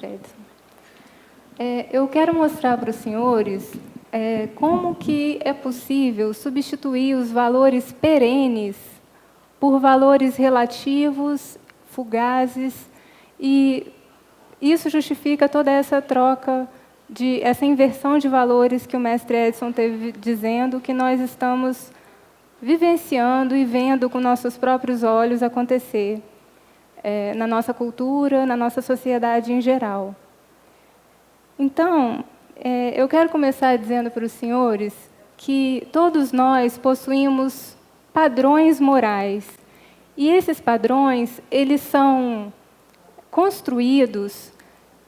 mestre Edson. Eu quero mostrar para os senhores como que é possível substituir os valores perenes por valores relativos, fugazes, e isso justifica toda essa troca, essa inversão de valores que o mestre Edson teve dizendo que nós estamos vivenciando e vendo com nossos próprios olhos acontecer na nossa cultura, na nossa sociedade em geral. Então, eu quero começar dizendo para os senhores que todos nós possuímos padrões morais. E esses padrões, eles são construídos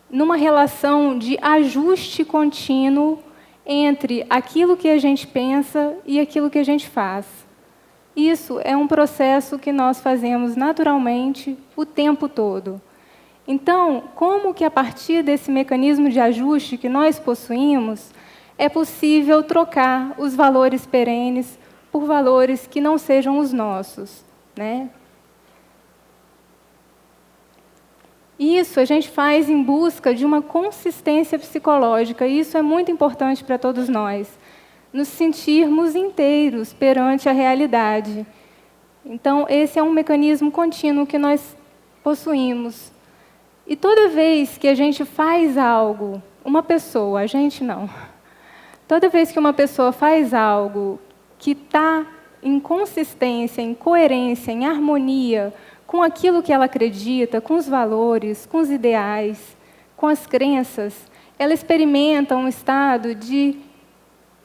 numa relação de ajuste contínuo entre aquilo que a gente pensa e aquilo que a gente faz. Isso é um processo que nós fazemos naturalmente o tempo todo. Então, como que a partir desse mecanismo de ajuste que nós possuímos, é possível trocar os valores perenes por valores que não sejam os nossos, né? Isso a gente faz em busca de uma consistência psicológica, e isso é muito importante para todos nós, nos sentirmos inteiros perante a realidade. Então, esse é um mecanismo contínuo que nós possuímos. E toda vez que a gente faz algo, uma pessoa, a gente não, toda vez que uma pessoa faz algo que está em consistência, em coerência, em harmonia com aquilo que ela acredita, com os valores, com os ideais, com as crenças, ela experimenta um estado de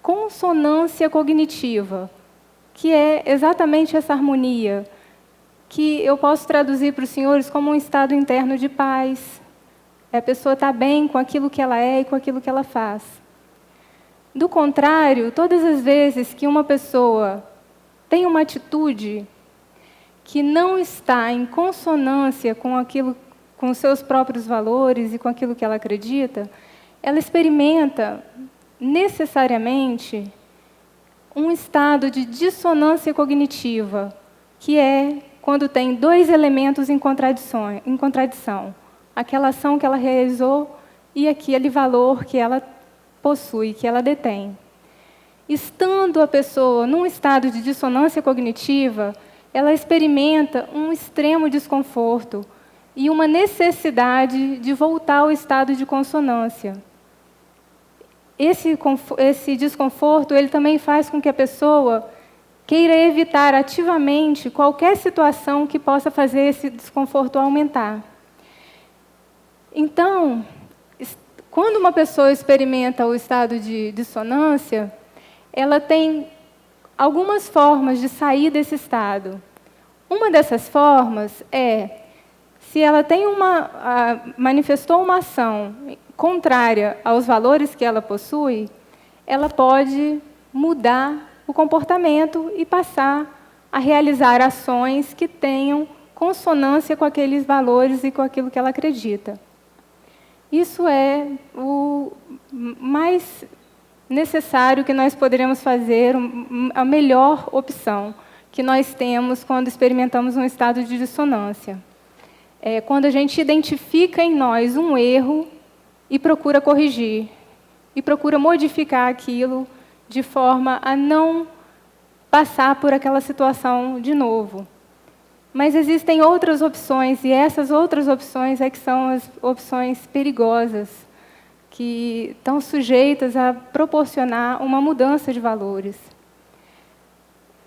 consonância cognitiva, que é exatamente essa harmonia, que eu posso traduzir para os senhores como um estado interno de paz. A pessoa está bem com aquilo que ela é e com aquilo que ela faz. Do contrário, todas as vezes que uma pessoa tem uma atitude que não está em consonância com os seus próprios valores e com aquilo que ela acredita, ela experimenta necessariamente um estado de dissonância cognitiva, que é quando tem dois elementos em contradição. Aquela ação que ela realizou e aquele valor que ela possui, que ela detém. Estando a pessoa num estado de dissonância cognitiva, ela experimenta um extremo desconforto e uma necessidade de voltar ao estado de consonância. Esse desconforto ele também faz com que a pessoa queira evitar ativamente qualquer situação que possa fazer esse desconforto aumentar. Então, quando uma pessoa experimenta o estado de dissonância, ela tem algumas formas de sair desse estado. Uma dessas formas é, se ela manifestou uma ação contrária aos valores que ela possui, ela pode mudar o comportamento e passar a realizar ações que tenham consonância com aqueles valores e com aquilo que ela acredita. Isso é o mais necessário que nós poderemos fazer, a melhor opção que nós temos quando experimentamos um estado de dissonância. É quando a gente identifica em nós um erro e procura corrigir, e procura modificar aquilo de forma a não passar por aquela situação de novo. Mas existem outras opções, e essas outras opções é que são as opções perigosas, que estão sujeitas a proporcionar uma mudança de valores.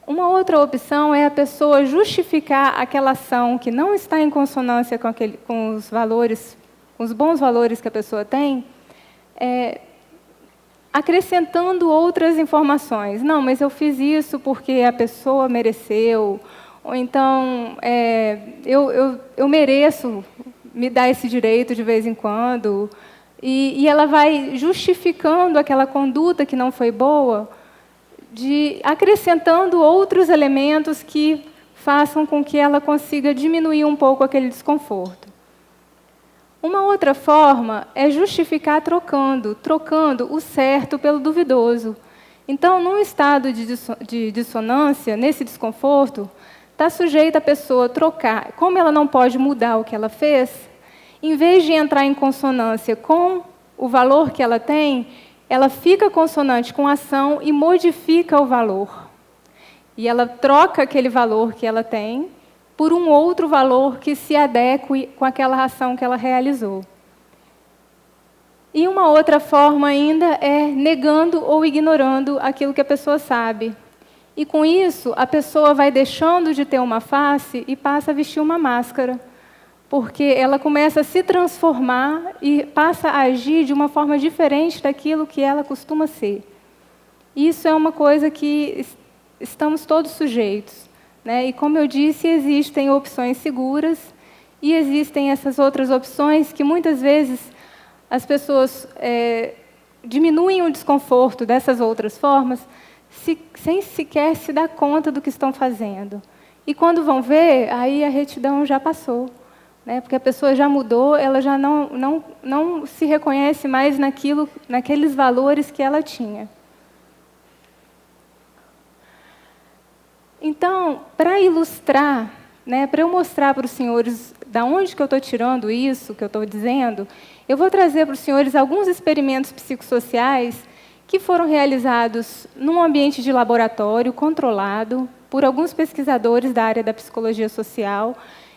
Uma outra opção é a pessoa justificar aquela ação que não está em consonância com os valores, com os bons valores que a pessoa tem, acrescentando outras informações. Não, mas eu fiz isso porque a pessoa mereceu, ou então eu mereço me dar esse direito de vez em quando. E ela vai justificando aquela conduta que não foi boa, acrescentando outros elementos que façam com que ela consiga diminuir um pouco aquele desconforto. Uma outra forma é justificar trocando o certo pelo duvidoso. Então, num estado de dissonância, nesse desconforto, está sujeita a pessoa trocar. Como ela não pode mudar o que ela fez, em vez de entrar em consonância com o valor que ela tem, ela fica consonante com a ação e modifica o valor. E ela troca aquele valor que ela tem por um outro valor que se adeque com aquela ação que ela realizou. E uma outra forma ainda é negando ou ignorando aquilo que a pessoa sabe. E com isso, a pessoa vai deixando de ter uma face e passa a vestir uma máscara, porque ela começa a se transformar e passa a agir de uma forma diferente daquilo que ela costuma ser. Isso é uma coisa que estamos todos sujeitos, né? E como eu disse, existem opções seguras e existem essas outras opções que muitas vezes as pessoas diminuem o desconforto dessas outras formas sem sequer se dar conta do que estão fazendo. E quando vão ver, aí a retidão já passou, né? Porque a pessoa já mudou, ela já não se reconhece mais naqueles valores que ela tinha. Então, para ilustrar, né, para eu mostrar para os senhores da onde que eu estou tirando isso, que eu estou dizendo, eu vou trazer para os senhores alguns experimentos psicossociais que foram realizados num ambiente de laboratório controlado por alguns pesquisadores da área da psicologia social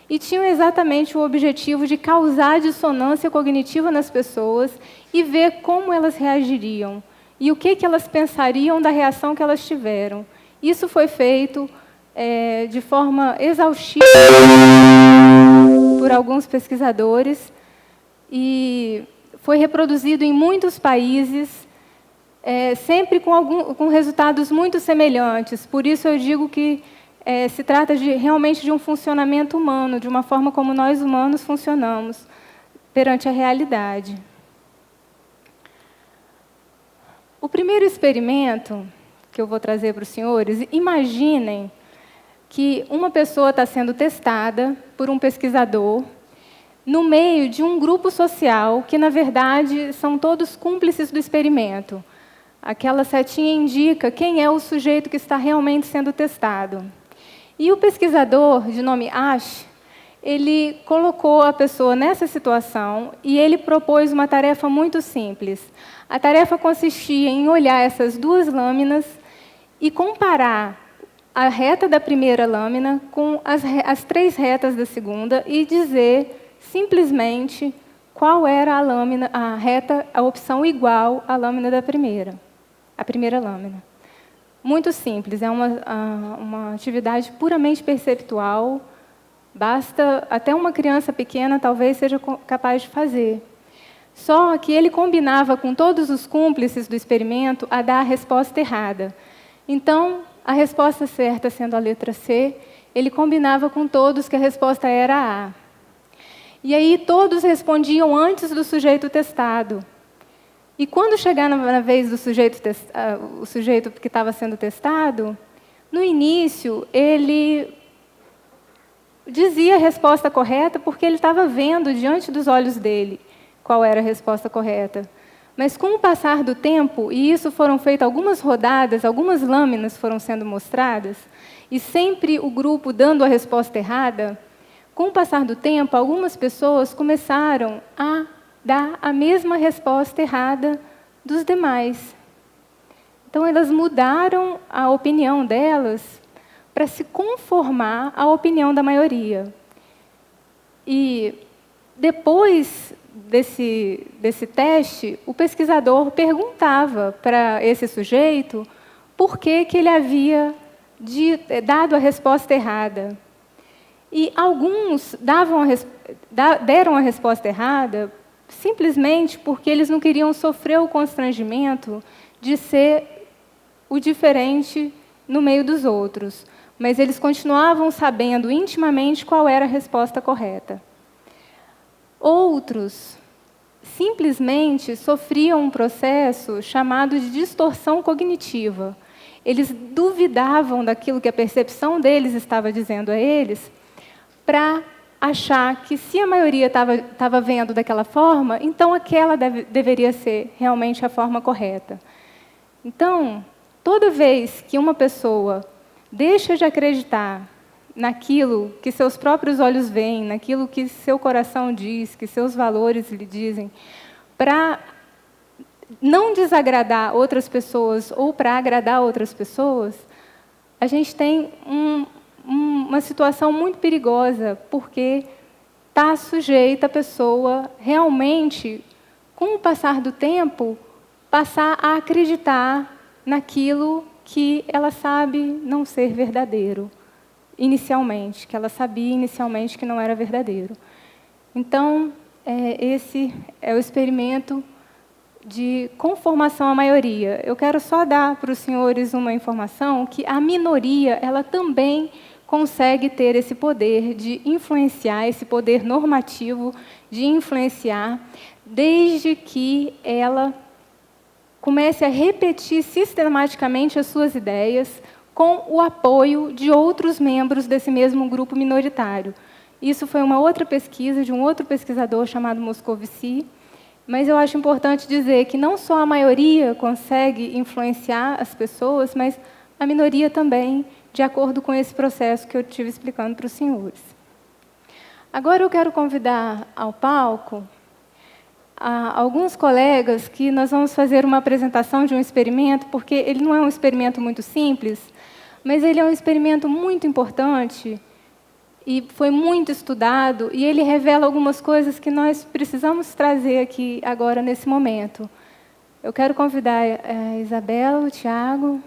e tinham exatamente o objetivo de causar dissonância cognitiva nas pessoas e ver como elas reagiriam e o que elas pensariam da reação que elas tiveram. Isso foi feito de forma exaustiva por alguns pesquisadores e foi reproduzido em muitos países, sempre com resultados muito semelhantes. Por isso eu digo que se trata realmente de um funcionamento humano, de uma forma como nós humanos funcionamos perante a realidade. O primeiro experimento que eu vou trazer para os senhores, imaginem que uma pessoa está sendo testada por um pesquisador no meio de um grupo social que, na verdade, são todos cúmplices do experimento. Aquela setinha indica quem é o sujeito que está realmente sendo testado. E o pesquisador, de nome Ash, ele colocou a pessoa nessa situação e ele propôs uma tarefa muito simples. A tarefa consistia em olhar essas duas lâminas e comparar a reta da primeira lâmina com as 3 retas da segunda e dizer simplesmente qual era a opção igual à lâmina da primeira, a primeira lâmina. Muito simples, é uma atividade puramente perceptual, basta até uma criança pequena talvez seja capaz de fazer. Só que ele combinava com todos os cúmplices do experimento a dar a resposta errada. Então, a resposta certa sendo a letra C, ele combinava com todos que a resposta era A. E aí todos respondiam antes do sujeito testado. E quando chegar na vez do o sujeito que estava sendo testado, no início ele dizia a resposta correta porque ele estava vendo diante dos olhos dele qual era a resposta correta. Mas com o passar do tempo, e isso foram feitas algumas rodadas, algumas lâminas foram sendo mostradas, e sempre o grupo dando a resposta errada, com o passar do tempo, algumas pessoas começaram a dar a mesma resposta errada dos demais. Então, elas mudaram a opinião delas para se conformar à opinião da maioria. E depois desse teste, o pesquisador perguntava para esse sujeito por que ele havia dado a resposta errada. E alguns deram a resposta errada simplesmente porque eles não queriam sofrer o constrangimento de ser o diferente no meio dos outros. Mas eles continuavam sabendo intimamente qual era a resposta correta. Outros simplesmente sofriam um processo chamado de distorção cognitiva. Eles duvidavam daquilo que a percepção deles estava dizendo a eles, para achar que se a maioria estava vendo daquela forma, então aquela deveria ser realmente a forma correta. Então, toda vez que uma pessoa deixa de acreditar naquilo que seus próprios olhos veem, naquilo que seu coração diz, que seus valores lhe dizem, para não desagradar outras pessoas ou para agradar outras pessoas, a gente tem uma situação muito perigosa, porque está sujeita a pessoa realmente, com o passar do tempo, passar a acreditar naquilo que ela sabe não ser verdadeiro, inicialmente, que ela sabia inicialmente que não era verdadeiro. Então, esse é o experimento de conformação à maioria. Eu quero só dar para os senhores uma informação que a minoria, ela também consegue ter esse poder de influenciar, esse poder normativo de influenciar, desde que ela comece a repetir sistematicamente as suas ideias com o apoio de outros membros desse mesmo grupo minoritário. Isso foi uma outra pesquisa de um outro pesquisador chamado Moscovici, mas eu acho importante dizer que não só a maioria consegue influenciar as pessoas, mas a minoria também, de acordo com esse processo que eu estive explicando para os senhores. Agora eu quero convidar ao palco alguns colegas que nós vamos fazer uma apresentação de um experimento, porque ele não é um experimento muito simples, mas ele é um experimento muito importante e foi muito estudado, e ele revela algumas coisas que nós precisamos trazer aqui agora, nesse momento. Eu quero convidar a Isabela, o Tiago,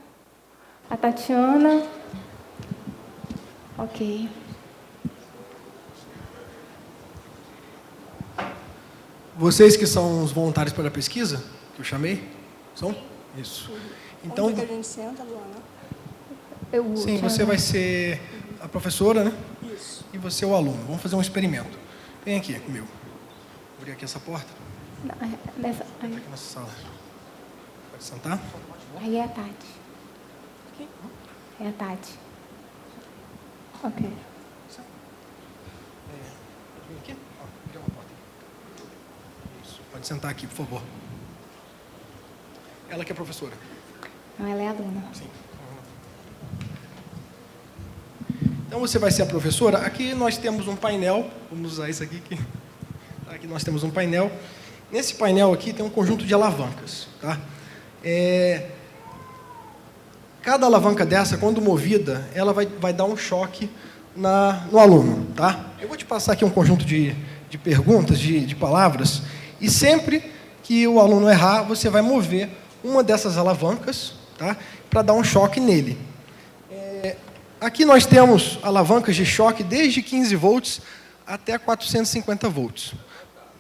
a Tatiana. Ok. Vocês que são os voluntários para a pesquisa, que eu chamei? São? Isso. Então, onde é que a gente senta, Luana? Sim, você vai ser a professora, né? Isso. E você é o aluno. Vamos fazer um experimento. Vem aqui comigo. Vou abrir aqui essa porta. Não, Aqui nessa sala. Pode sentar. Aí é a Tati. Aqui? É a Tati. Ok. Pode vir aqui? Ó, abrir uma porta. Isso. Pode sentar aqui, por favor. Ela que é a professora. Não, ela é aluna. Sim. Então você vai ser a professora. Aqui nós temos um painel. Vamos usar isso aqui. Aqui nós temos um painel. Nesse painel aqui tem um conjunto de alavancas. Tá? Cada alavanca dessa, quando movida, ela vai dar um choque no aluno. Tá? Eu vou te passar aqui um conjunto de perguntas, de palavras, e sempre que o aluno errar, você vai mover uma dessas alavancas, tá? Para dar um choque nele. Aqui nós temos alavancas de choque desde 15 volts até 450 volts.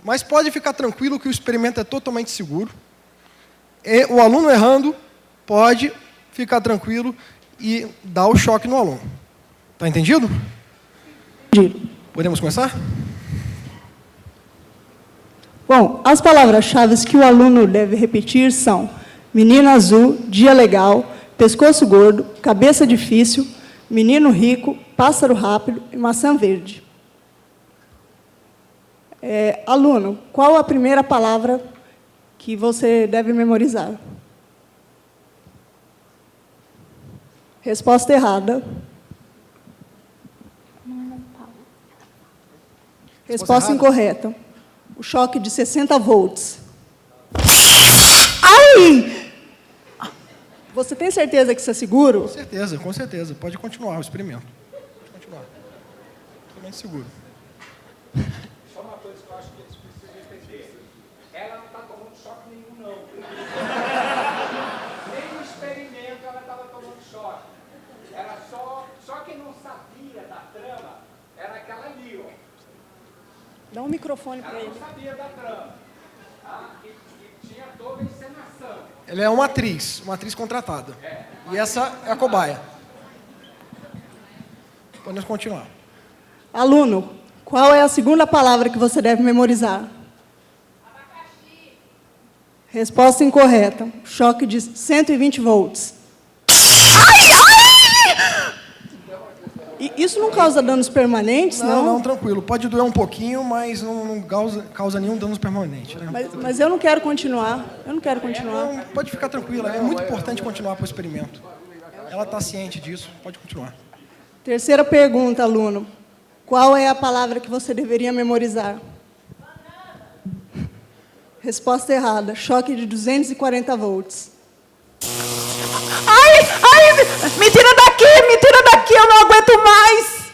Mas pode ficar tranquilo que o experimento é totalmente seguro. O aluno errando pode ficar tranquilo e dar o choque no aluno. Está entendido? Entendi. Podemos começar? Bom, as palavras-chave que o aluno deve repetir são menina azul, dia legal, pescoço gordo, cabeça difícil, menino rico, pássaro rápido e maçã verde. Aluno, qual a primeira palavra que você deve memorizar? Resposta errada. Resposta incorreta. O choque de 60 volts. Ai! Você tem certeza que isso é seguro? Com certeza, com certeza. Pode continuar o experimento. Pode continuar. Totalmente seguro. Só uma coisa que eu acho que eles precisam entender. Ela não está tomando choque nenhum, não. Nem no experimento ela estava tomando choque. Era só quem não sabia da trama era aquela ali, ó. Dá um microfone para Ela ele. não sabia da trama. Tá? E tinha toda a encenação. Ela é uma atriz contratada. E essa é a cobaia. Podemos continuar. Aluno, qual é a segunda palavra que você deve memorizar? Abacaxi. Resposta incorreta. Choque de 120 volts. E isso não causa danos permanentes, não? Não, tranquilo. Pode doer um pouquinho, mas não causa nenhum dano permanente. Né? Mas eu não quero continuar. Eu não quero continuar. Não, pode ficar tranquila. É muito importante continuar para o experimento. Ela está ciente disso. Pode continuar. Terceira pergunta, aluno. Qual é a palavra que você deveria memorizar? Resposta errada. Choque de 240 volts. Ai, ai, me tira daqui, eu não aguento mais.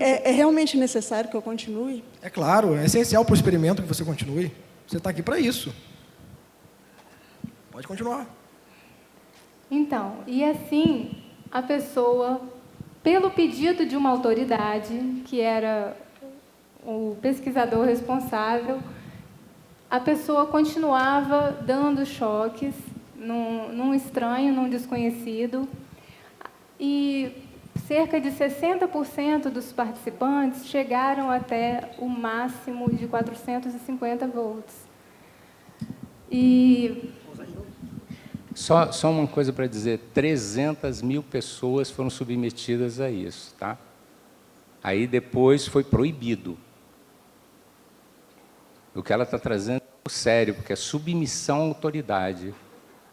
É realmente necessário que eu continue? É claro, é essencial para o experimento que você continue. Você está aqui para isso. Pode continuar. Então, e assim, a pessoa, pelo pedido de uma autoridade, que era o pesquisador responsável, a pessoa continuava dando choques num estranho, num desconhecido, e cerca de 60% dos participantes chegaram até o máximo de 450 volts. E Só uma coisa para dizer, 300 mil pessoas foram submetidas a isso, tá? Aí depois foi proibido. O que ela está trazendo é sério, porque é submissão à autoridade.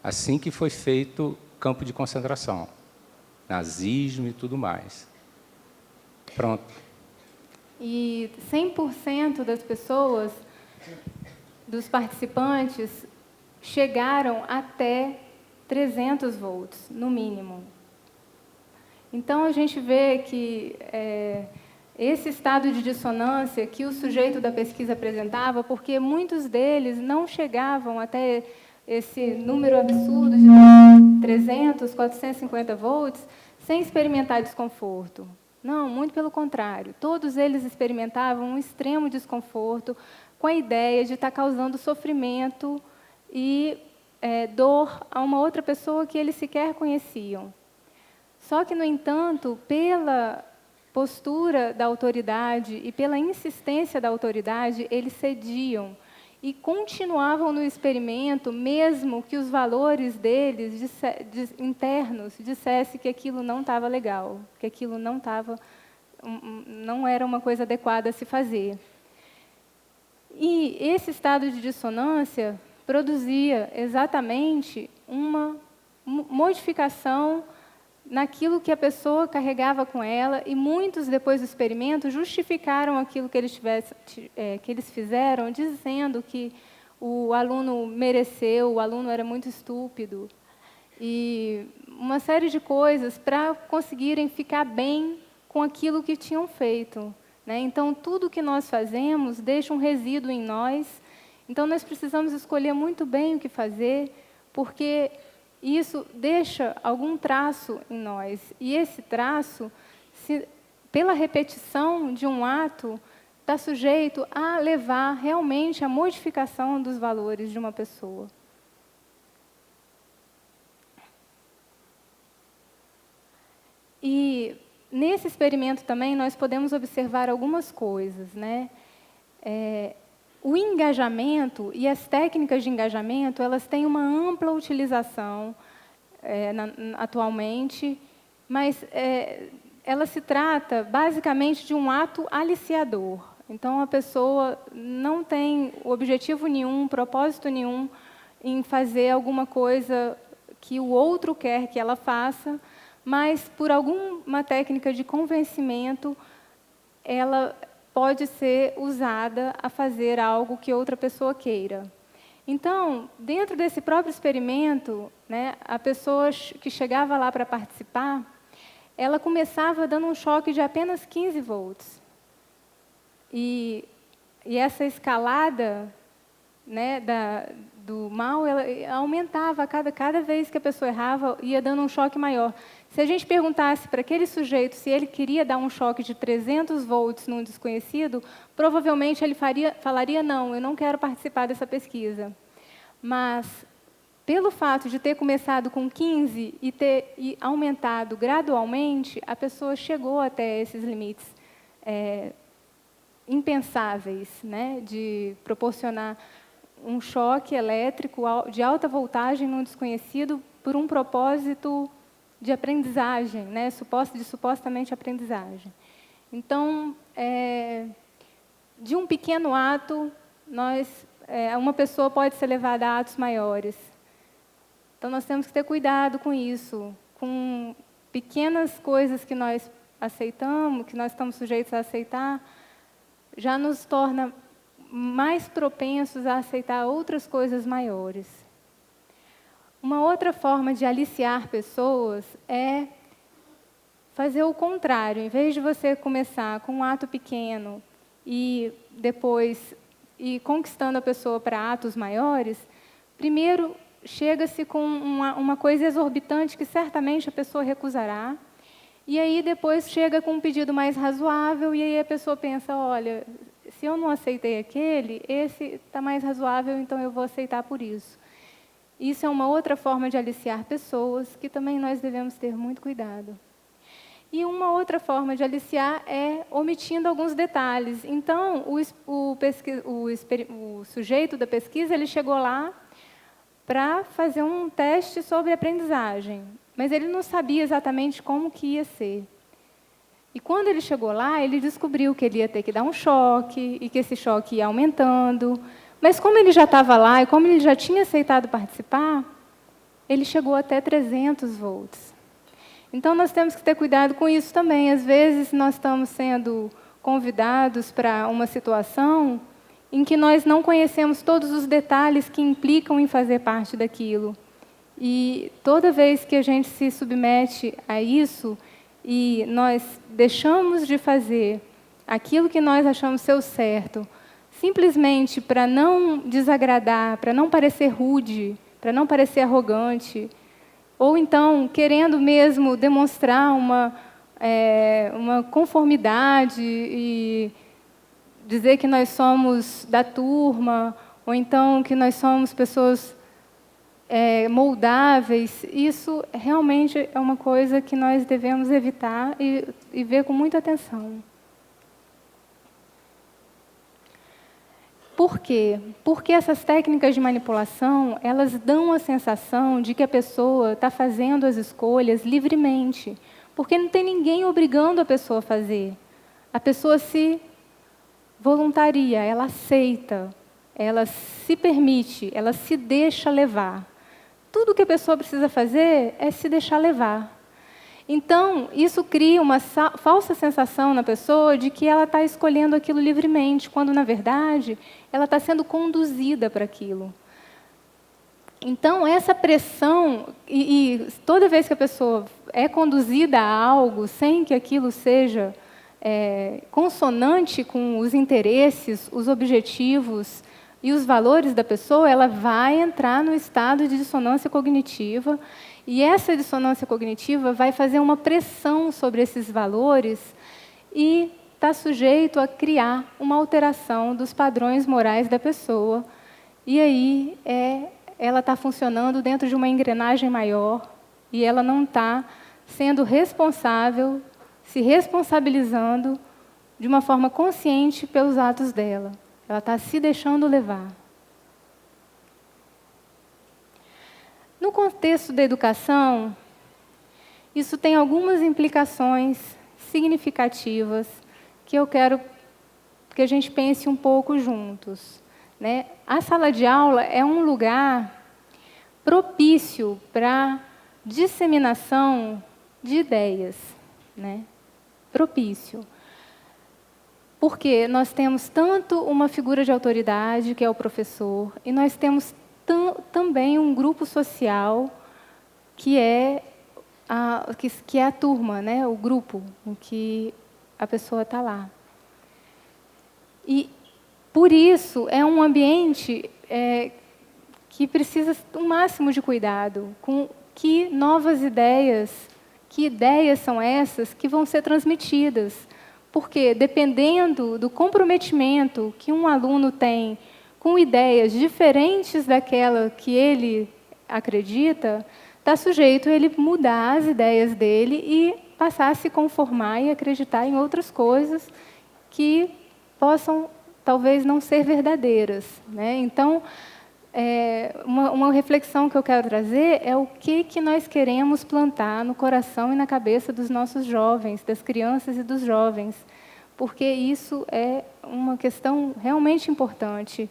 Assim que foi feito campo de concentração, nazismo e tudo mais. Pronto. E 100% das pessoas, dos participantes, chegaram até 300 volts, no mínimo. Então, a gente vê que esse estado de dissonância que o sujeito da pesquisa apresentava, porque muitos deles não chegavam até esse número absurdo de 300, 450 volts, sem experimentar desconforto. Não, muito pelo contrário. Todos eles experimentavam um extremo desconforto com a ideia de estar causando sofrimento e dor a uma outra pessoa que eles sequer conheciam. Só que, no entanto, pela postura da autoridade e pela insistência da autoridade, eles cediam e continuavam no experimento, mesmo que os valores deles internos dissessem que aquilo não estava legal, que aquilo não era uma coisa adequada a se fazer. E esse estado de dissonância produzia exatamente uma modificação naquilo que a pessoa carregava com ela, e muitos, depois do experimento, justificaram aquilo que eles fizeram, dizendo que o aluno mereceu, o aluno era muito estúpido, e uma série de coisas para conseguirem ficar bem com aquilo que tinham feito, né? Então, tudo que nós fazemos deixa um resíduo em nós, então nós precisamos escolher muito bem o que fazer, porque isso deixa algum traço em nós. E esse traço, pela repetição de um ato, está sujeito a levar realmente à modificação dos valores de uma pessoa. E nesse experimento também nós podemos observar algumas coisas, né? O engajamento e as técnicas de engajamento, elas têm uma ampla utilização atualmente, mas ela se trata basicamente de um ato aliciador. Então, a pessoa não tem objetivo nenhum, propósito nenhum em fazer alguma coisa que o outro quer que ela faça, mas, por alguma técnica de convencimento, ela pode ser usada a fazer algo que outra pessoa queira. Então, dentro desse próprio experimento, né, a pessoa que chegava lá para participar, ela começava dando um choque de apenas 15 volts. E essa escalada, né, do mal, ela aumentava cada vez que a pessoa errava, ia dando um choque maior. Se a gente perguntasse para aquele sujeito se ele queria dar um choque de 300 volts num desconhecido, provavelmente ele falaria, não, eu não quero participar dessa pesquisa. Mas, pelo fato de ter começado com 15 e aumentado gradualmente, a pessoa chegou até esses limites impensáveis, né, de proporcionar um choque elétrico de alta voltagem num desconhecido por um propósito de aprendizagem, né, supostamente aprendizagem. Então, de um pequeno ato, uma pessoa pode ser levada a atos maiores. Então, nós temos que ter cuidado com isso, com pequenas coisas que nós aceitamos, que nós estamos sujeitos a aceitar, já nos torna mais propensos a aceitar outras coisas maiores. Uma outra forma de aliciar pessoas é fazer o contrário. Em vez de você começar com um ato pequeno e depois ir conquistando a pessoa para atos maiores, primeiro chega-se com uma coisa exorbitante que certamente a pessoa recusará, e aí depois chega com um pedido mais razoável, e aí a pessoa pensa, olha, se eu não aceitei aquele, esse está mais razoável, então eu vou aceitar por isso. Isso é uma outra forma de aliciar pessoas, que também nós devemos ter muito cuidado. E uma outra forma de aliciar é omitindo alguns detalhes. Então, o sujeito da pesquisa, ele chegou lá para fazer um teste sobre aprendizagem, mas ele não sabia exatamente como que ia ser. E quando ele chegou lá, ele descobriu que ele ia ter que dar um choque, e que esse choque ia aumentando. Mas como ele já estava lá, e como ele já tinha aceitado participar, ele chegou até 300 volts. Então, nós temos que ter cuidado com isso também. Às vezes, nós estamos sendo convidados para uma situação em que nós não conhecemos todos os detalhes que implicam em fazer parte daquilo. E toda vez que a gente se submete a isso e nós deixamos de fazer aquilo que nós achamos ser o certo, simplesmente para não desagradar, para não parecer rude, para não parecer arrogante, ou então querendo mesmo demonstrar uma conformidade e dizer que nós somos da turma, ou então que nós somos pessoas moldáveis, isso realmente é uma coisa que nós devemos evitar e ver com muita atenção. Por quê? Porque essas técnicas de manipulação, elas dão a sensação de que a pessoa está fazendo as escolhas livremente, porque não tem ninguém obrigando a pessoa a fazer. A pessoa se voluntaria, ela aceita, ela se permite, ela se deixa levar. Tudo que a pessoa precisa fazer é se deixar levar. Então, isso cria uma falsa sensação na pessoa de que ela está escolhendo aquilo livremente, quando, na verdade, ela está sendo conduzida para aquilo. Então, essa pressão, e toda vez que a pessoa é conduzida a algo sem que aquilo seja consonante com os interesses, os objetivos e os valores da pessoa, ela vai entrar no estado de dissonância cognitiva. E essa dissonância cognitiva vai fazer uma pressão sobre esses valores e está sujeito a criar uma alteração dos padrões morais da pessoa. E aí ela está funcionando dentro de uma engrenagem maior e ela não está sendo responsável, se responsabilizando de uma forma consciente pelos atos dela. Ela está se deixando levar. No contexto da educação, isso tem algumas implicações significativas que eu quero que a gente pense um pouco juntos, né? A sala de aula é um lugar propício para disseminação de ideias, né? Propício. Porque nós temos tanto uma figura de autoridade, que é o professor, e nós temos também um grupo social que é a turma, né? O grupo em que a pessoa está lá. E, por isso, é um ambiente que precisa um máximo de cuidado com que novas ideias, que ideias são essas que vão ser transmitidas. Porque, dependendo do comprometimento que um aluno tem com ideias diferentes daquela que ele acredita, está sujeito a ele mudar as ideias dele e passar a se conformar e acreditar em outras coisas que possam, talvez, não ser verdadeiras, né? Então, uma reflexão que eu quero trazer é o que nós queremos plantar no coração e na cabeça dos nossos jovens, das crianças e dos jovens, porque isso é uma questão realmente importante.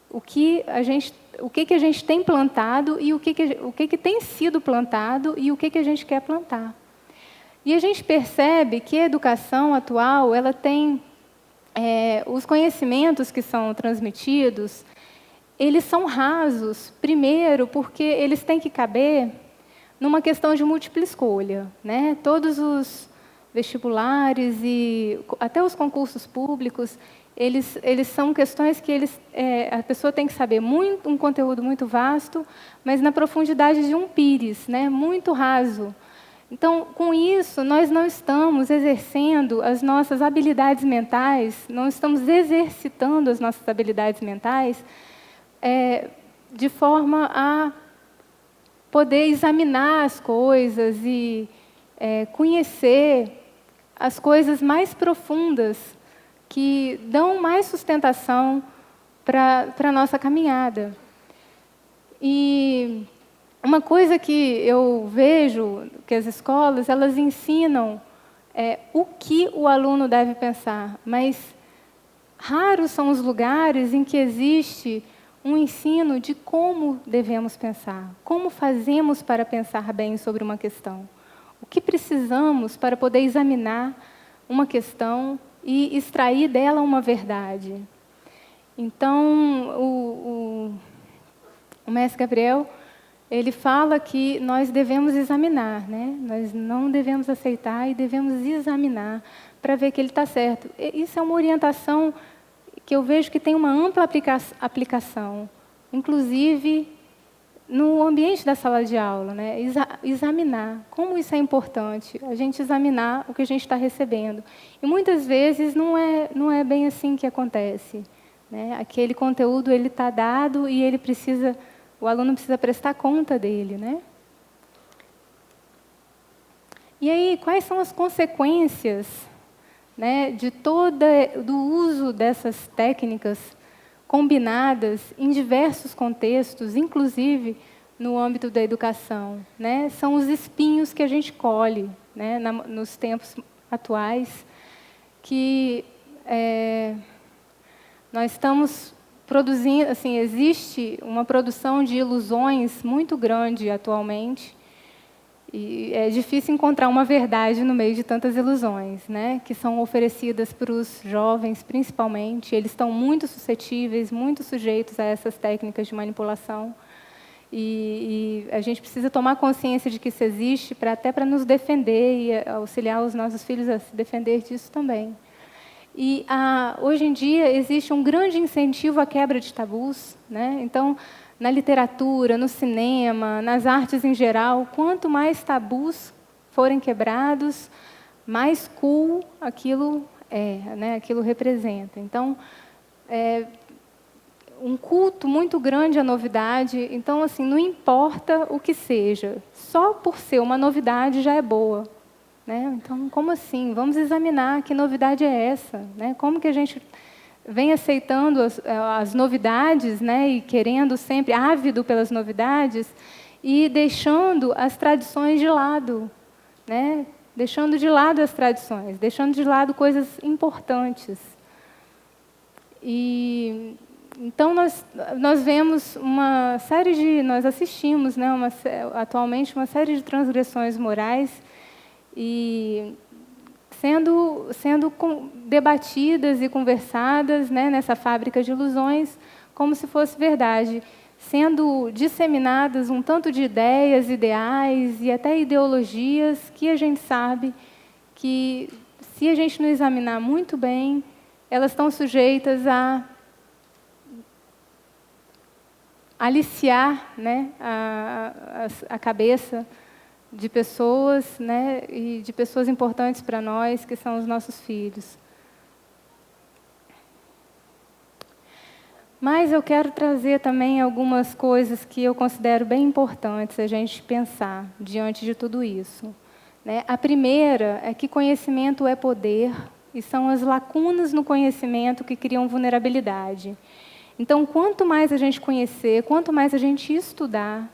O que a gente tem plantado e o que tem sido plantado e o que a gente quer plantar. E a gente percebe que a educação atual, ela tem os conhecimentos que são transmitidos, eles são rasos, primeiro, porque eles têm que caber numa questão de múltipla escolha, né? Todos os vestibulares e até os concursos públicos, eles são questões que a pessoa tem que saber um conteúdo muito vasto, mas na profundidade de um pires, né? Muito raso. Então, com isso, nós não estamos exercendo as nossas habilidades mentais, não estamos exercitando as nossas habilidades mentais de forma a poder examinar as coisas e conhecer as coisas mais profundas que dão mais sustentação para a nossa caminhada. E uma coisa que eu vejo que as escolas, elas ensinam o que o aluno deve pensar, mas raros são os lugares em que existe um ensino de como devemos pensar, como fazemos para pensar bem sobre uma questão, o que precisamos para poder examinar uma questão e extrair dela uma verdade. Então, o mestre Gabriel, ele fala que nós devemos examinar, né? Nós não devemos aceitar e devemos examinar para ver que ele está certo. Isso é uma orientação que eu vejo que tem uma ampla aplicação, inclusive no ambiente da sala de aula, né? Examinar. Como isso é importante, a gente examinar o que a gente está recebendo. E muitas vezes não é bem assim que acontece, né? Aquele conteúdo ele está dado e o aluno precisa prestar conta dele, né? E aí, quais são as consequências, né, do uso dessas técnicas combinadas em diversos contextos, inclusive no âmbito da educação, né? São os espinhos que a gente colhe, né, nos tempos atuais, que nós estamos produzindo, assim, existe uma produção de ilusões muito grande atualmente, e é difícil encontrar uma verdade no meio de tantas ilusões, né, que são oferecidas para os jovens, principalmente. Eles estão muito suscetíveis, muito sujeitos a essas técnicas de manipulação. E a gente precisa tomar consciência de que isso existe até para nos defender e auxiliar os nossos filhos a se defender disso também. E hoje em dia existe um grande incentivo à quebra de tabus, né? Então, na literatura, no cinema, nas artes em geral, quanto mais tabus forem quebrados, mais cool aquilo né? Aquilo representa. Então, um culto muito grande à novidade. Então, assim, não importa o que seja, só por ser uma novidade já é boa, né? Então, como assim? Vamos examinar que novidade é essa, né? Como que a gente vem aceitando as novidades, né, e querendo sempre, ávido pelas novidades, e deixando as tradições de lado, né? Deixando de lado as tradições, deixando de lado coisas importantes. E então nós vemos uma série nós assistimos, né, atualmente uma série de transgressões morais e sendo debatidas e conversadas, né, nessa fábrica de ilusões, como se fosse verdade, sendo disseminadas um tanto de ideias, ideais e até ideologias que a gente sabe que, se a gente não examinar muito bem, elas estão sujeitas a aliciar, né, a cabeça de pessoas, né, e de pessoas importantes para nós, que são os nossos filhos. Mas eu quero trazer também algumas coisas que eu considero bem importantes a gente pensar diante de tudo isso, né? A primeira é que conhecimento é poder e são as lacunas no conhecimento que criam vulnerabilidade. Então, quanto mais a gente conhecer, quanto mais a gente estudar,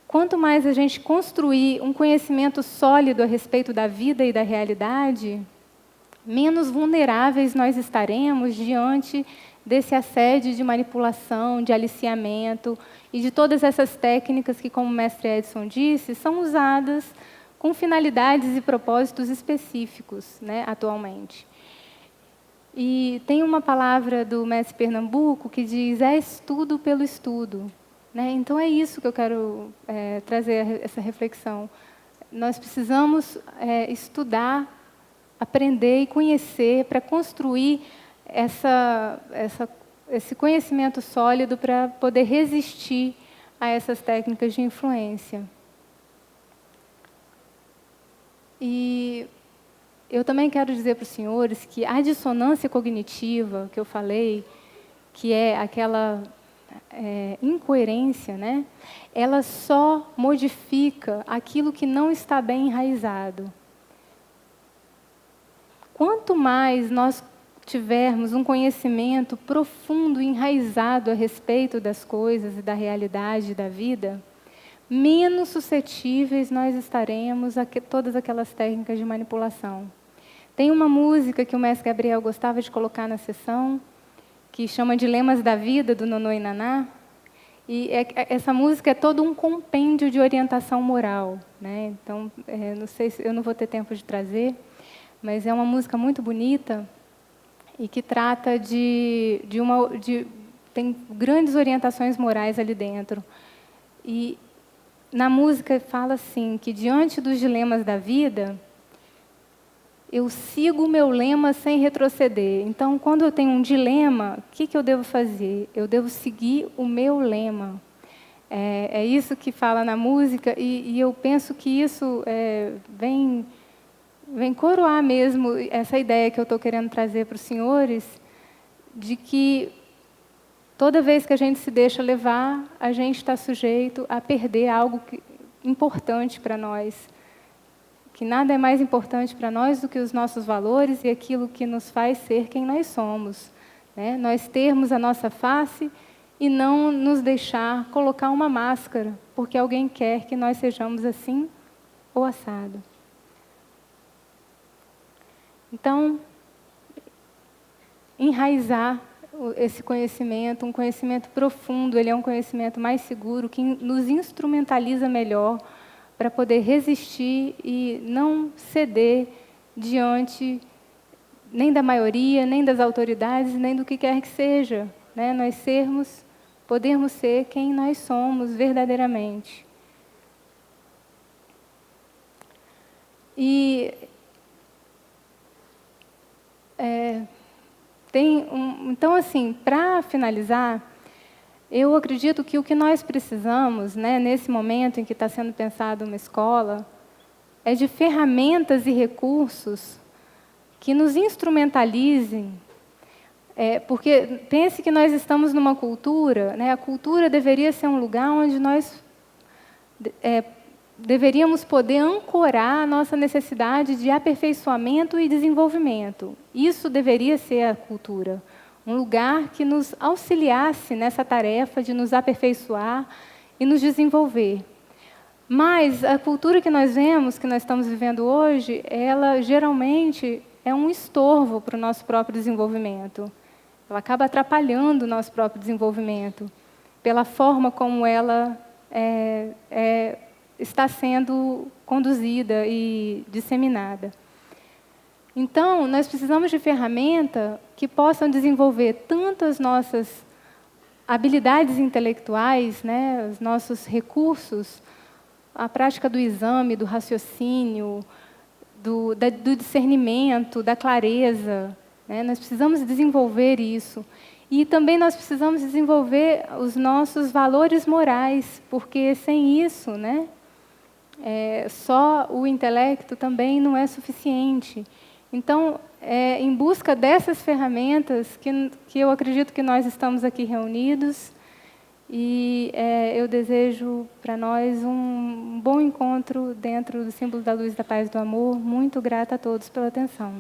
quanto mais a gente construir um conhecimento sólido a respeito da vida e da realidade, menos vulneráveis nós estaremos diante desse assédio de manipulação, de aliciamento e de todas essas técnicas que, como o mestre Edson disse, são usadas com finalidades e propósitos específicos, né, atualmente. E tem uma palavra do mestre Pernambuco que diz: é estudo pelo estudo. Né? Então, é isso que eu quero trazer essa reflexão. Nós precisamos estudar, aprender e conhecer para construir esse conhecimento sólido para poder resistir a essas técnicas de influência. E eu também quero dizer para os senhores que a dissonância cognitiva que eu falei, que é aquela incoerência, né? Ela só modifica aquilo que não está bem enraizado. Quanto mais nós tivermos um conhecimento profundo e enraizado a respeito das coisas e da realidade da vida, menos suscetíveis nós estaremos a todas aquelas técnicas de manipulação. Tem uma música que o mestre Gabriel gostava de colocar na sessão, que chama Dilemas da Vida, do Nonô e Naná. E essa música é todo um compêndio de orientação moral. Né? Então, não sei eu não vou ter tempo de trazer, mas é uma música muito bonita e que trata tem grandes orientações morais ali dentro. E na música fala assim, que diante dos dilemas da vida, eu sigo o meu lema sem retroceder. Então, quando eu tenho um dilema, o que eu devo fazer? Eu devo seguir o meu lema. É isso que fala na música, e eu penso que isso vem coroar mesmo essa ideia que eu estou querendo trazer para os senhores, de que toda vez que a gente se deixa levar, a gente está sujeito a perder algo importante para nós. Que nada é mais importante para nós do que os nossos valores e aquilo que nos faz ser quem nós somos. Né? Nós termos a nossa face e não nos deixar colocar uma máscara, porque alguém quer que nós sejamos assim ou assado. Então, enraizar esse conhecimento, um conhecimento profundo, ele é um conhecimento mais seguro, que nos instrumentaliza melhor para poder resistir e não ceder diante nem da maioria, nem das autoridades, nem do que quer que seja. Né? Nós podermos ser quem nós somos verdadeiramente. E então, assim, para finalizar, eu acredito que o que nós precisamos, né, nesse momento em que está sendo pensado uma escola, é de ferramentas e recursos que nos instrumentalizem, porque pense que nós estamos numa cultura, né, a cultura deveria ser um lugar onde nós deveríamos poder ancorar a nossa necessidade de aperfeiçoamento e desenvolvimento. Isso deveria ser a cultura. Um lugar que nos auxiliasse nessa tarefa de nos aperfeiçoar e nos desenvolver. Mas a cultura que nós vemos, que nós estamos vivendo hoje, ela geralmente é um estorvo para o nosso próprio desenvolvimento. Ela acaba atrapalhando o nosso próprio desenvolvimento, pela forma como ela está sendo conduzida e disseminada. Então, nós precisamos de ferramentas que possam desenvolver tanto as nossas habilidades intelectuais, né, os nossos recursos, a prática do exame, do raciocínio, do discernimento, da clareza. Né? Nós precisamos desenvolver isso. E também nós precisamos desenvolver os nossos valores morais, porque sem isso, né, só o intelecto também não é suficiente. Então, em busca dessas ferramentas que eu acredito que nós estamos aqui reunidos, e eu desejo para nós um bom encontro dentro do símbolo da luz, da paz e do amor. Muito grata a todos pela atenção.